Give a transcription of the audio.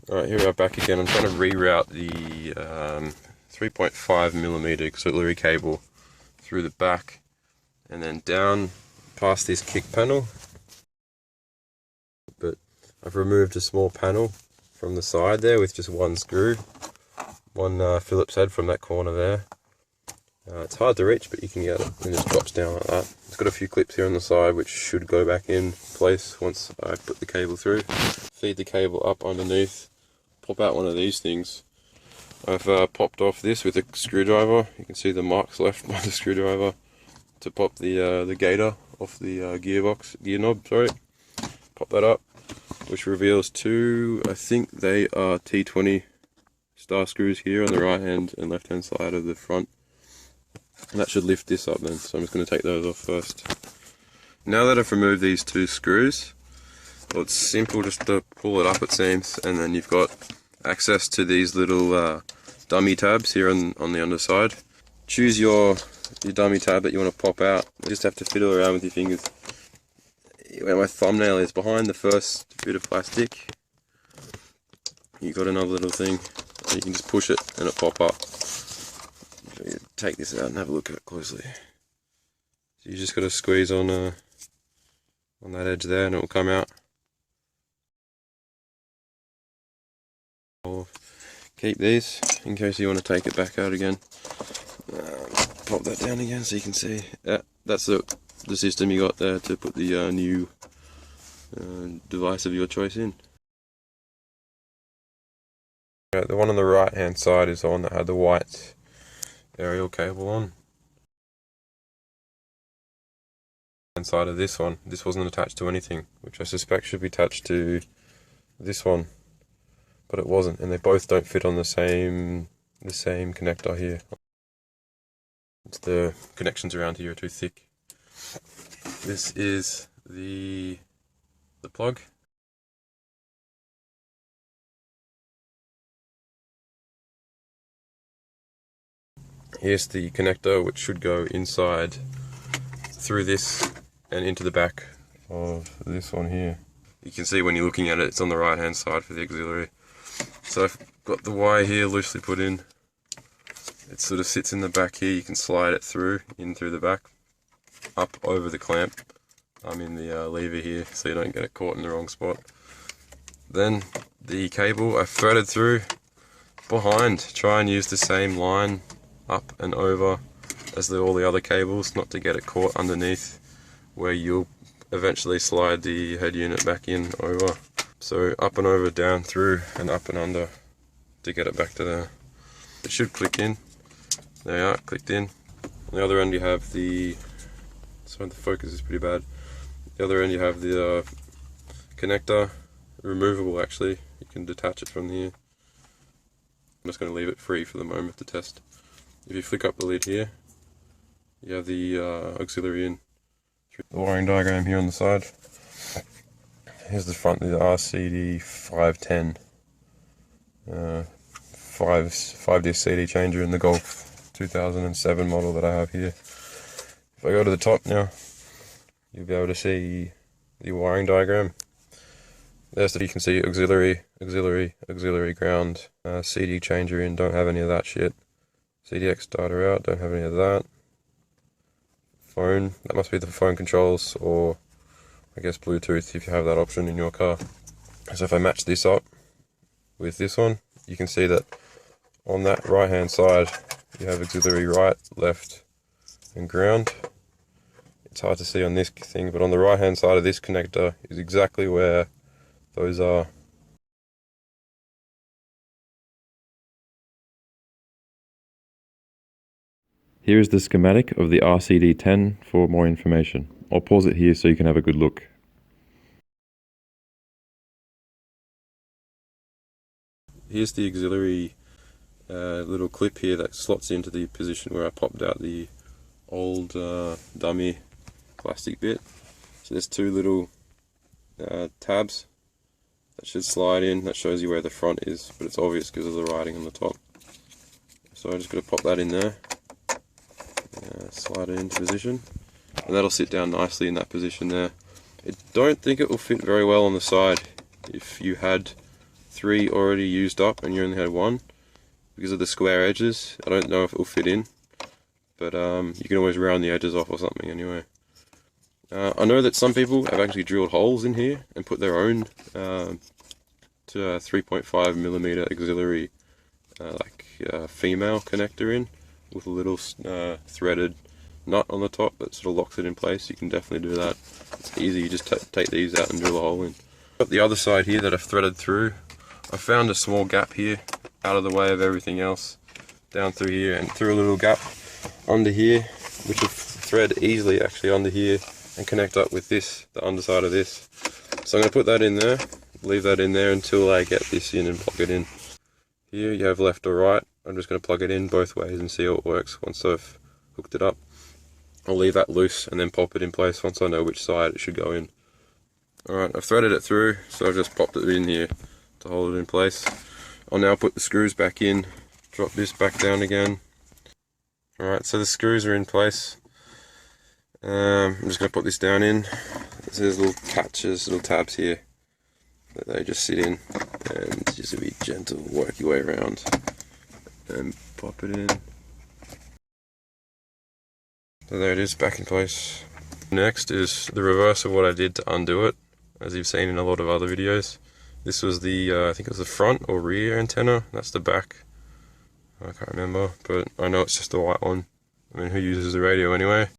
Alright, here we are back again. I'm trying to reroute the 3.5mm auxiliary cable through the back and then down past this kick panel. But I've removed a small panel from the side there with just one screw, one Phillips head from that corner there. It's hard to reach, but you can get it, and it just drops down like that. It's got a few clips here on the side which should go back in place once I put the cable through. Feed the cable up underneath, pop out one of these things. I've popped off this with a screwdriver. You can see the marks left by the screwdriver to pop the gator off the gear knob, sorry. Pop that up, which reveals two, I think they are T20 star screws here on the right hand and left hand side of the front. And that should lift this up then, so I'm just going to take those off first. Now that I've removed these two screws, well, it's simple just to pull it up, it seems, and then you've got access to these little dummy tabs here on the underside. Choose your dummy tab that you want to pop out. You just have to fiddle around with your fingers. Where my thumbnail is, behind the first bit of plastic, you've got another little thing. You can just push it and it'll pop up. So you take this out and have a look at it closely. So you just got to squeeze on that edge there and it will come out. I'll keep these in case you want to take it back out again. Pop that down again so you can see. Yeah, that's the system you got there to put the new device of your choice in. The one on the right hand side is the one that had the white aerial cable on. Inside of this one, this wasn't attached to anything, which I suspect should be attached to this one, but it wasn't, and they both don't fit on the same connector here. The connections around here are too thick. This is the plug. Here's the connector, which should go inside through this and into the back of this one here. You can see when you're looking at it, it's on the right hand side for the auxiliary. So I've got the wire here loosely put in. It sort of sits in the back here. You can slide it through the back, up over the clamp. I'm in the lever here so you don't get it caught in the wrong spot. Then the cable I threaded through behind. Try and use the same line up and over as all the other cables, not to get it caught underneath where you'll eventually slide the head unit back in over. So up and over, down, through, and up and under to get it back to there. It should click in. There you are, clicked in. On the other end you have the, sorry the focus is pretty bad. The other end you have the connector, removable actually. You can detach it from here. I'm just going to leave it free for the moment to test. If you flick up the lid here, you have the auxiliary in. The wiring diagram here on the side. Here's the front, the RCD-510 5-disc CD changer in the Golf 2007 model that I have here. If I go to the top now, you'll be able to see the wiring diagram. There's you can see auxiliary, ground, CD changer in, don't have any of that shit. CDX data out, don't have any of that. Phone, that must be the phone controls, or I guess Bluetooth if you have that option in your car. So if I match this up with this one, you can see that on that right hand side you have auxiliary right, left and ground. It's hard to see on this thing, but on the right hand side of this connector is exactly where those are. Here is the schematic of the RCD-10 for more information. I'll pause it here so you can have a good look. Here's the auxiliary little clip here that slots into the position where I popped out the old dummy plastic bit. So there's two little tabs that should slide in. That shows you where the front is, but it's obvious because of the writing on the top. So I'm just going to pop that in there. Slide it into position, and that'll sit down nicely in that position there. I don't think it will fit very well on the side. If you had 3 already used up and you only had 1, because of the square edges. I don't know if it will fit in, but you can always round the edges off or something anyway. I know that some people have actually drilled holes in here and put their own 3.5mm auxiliary female connector in, with a little threaded nut on the top that sort of locks it in place. You can definitely do that. It's easy, you just take these out and drill a hole in. Got the other side here that I've threaded through. I found a small gap here, out of the way of everything else, down through here and through a little gap under here, which will thread easily actually under here and connect up with this, the underside of this. So I'm going to put that in there, leave that in there until I get this in and plug it in. Here you have left or right. I'm just going to plug it in both ways and see how it works once I've hooked it up. I'll leave that loose and then pop it in place once I know which side it should go in. Alright, I've threaded it through, so I've just popped it in here to hold it in place. I'll now put the screws back in, drop this back down again. Alright, so the screws are in place. I'm just going to put this down in. There's little catches, little tabs here that they just sit in, and just be gentle, work your way around and pop it in. So there it is, back in place. Next is the reverse of what I did to undo it, as you've seen in a lot of other videos. This was the, I think it was the front or rear antenna, that's the back. I can't remember, but I know it's just the white one. I mean, who uses the radio anyway?